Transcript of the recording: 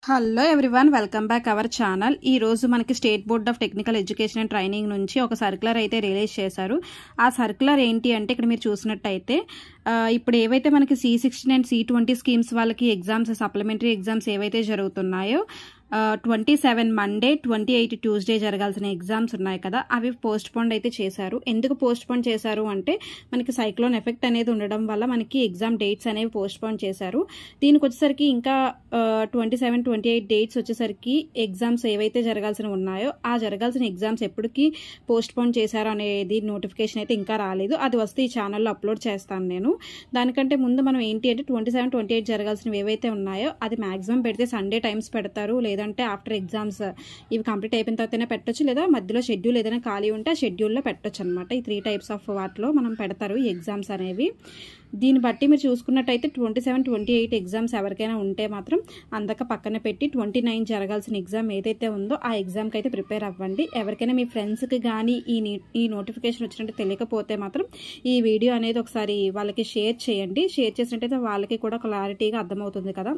Hello everyone, welcome back our channel. ఈ రోజు మనకి state board of technical education and training నుంచి ఒక సర్క్యులర్ అయితే రిలీజ్ చేశారు. ఆ సర్క్యులర్ ఏంటి అంటే ఇక్కడ మీరు చూసినట్టయితే ఇప్పుడు ఏవైతే మనకి C16 అండ్ C20 స్కీమ్స్ వాళ్ళకి ఎగ్జామ్స్, సప్లిమెంటరీ ఎగ్జామ్స్ ఏవైతే జరుగుతున్నాయో 27 మండే, 28 ట్యూస్డే జరగాల్సిన ఎగ్జామ్స్ ఉన్నాయి కదా, అవి పోస్ట్ పోన్ అయితే చేశారు. ఎందుకు పోస్ట్ పోన్ చేశారు అంటే మనకి సైక్లోన్ ఎఫెక్ట్ అనేది ఉండడం వల్ల మనకి ఎగ్జామ్ డేట్స్ అనేవి పోస్ట్ పోన్ చేశారు. దీనికి వచ్చేసరికి ఇంకా 27, 28 డేట్స్ వచ్చేసరికి ఎగ్జామ్స్ ఏవైతే జరగాల్సిన ఉన్నాయో ఆ జరగాల్సిన ఎగ్జామ్స్ ఎప్పటికీ పోస్ట్ పోన్ చేశారు అనేది నోటిఫికేషన్ అయితే ఇంకా రాలేదు. అది వస్తే ఈ ఛానల్లో అప్లోడ్ చేస్తాను నేను. దానికంటే ముందు మనం ఏంటి అంటే 27, 28 జరగాల్సినవి ఏవైతే ఉన్నాయో అది మాక్సిమం పెడితే సండే టైమ్స్ పెడతారు, లేదంటే ఆఫ్టర్ ఎగ్జామ్స్ ఇవి కంప్లీట్ అయిపోయిన తర్వాతనే పెట్టొచ్చు, లేదా మధ్యలో షెడ్యూల్ ఏదైనా ఖాళీ ఉంటే ఆ షెడ్యూల్లో పెట్టొచ్చు అనమాట. ఈ 3 టైప్స్ ఆఫ్ వాటిలో మనం పెడతారు ఈ ఎగ్జామ్స్ అనేవి. దీన్ని బట్టి మీరు చూసుకున్నట్టయితే 27, 28 ఎగ్జామ్స్ ఎవరికైనా ఉంటే మాత్రం అందక పక్కన పెట్టి 29 జరగాల్సిన ఎగ్జామ్ ఏదైతే ఉందో ఆ ఎగ్జామ్కి అయితే ప్రిపేర్ అవ్వండి. ఎవరికైనా మీ ఫ్రెండ్స్కి కానీ ఈ నోటిఫికేషన్ వచ్చినట్టు తెలియకపోతే మాత్రం ఈ వీడియో అనేది ఒకసారి వాళ్ళకి షేర్ చేయండి. షేర్ చేసినట్టయితే వాళ్ళకి కూడా క్లారిటీగా అర్థమవుతుంది కదా.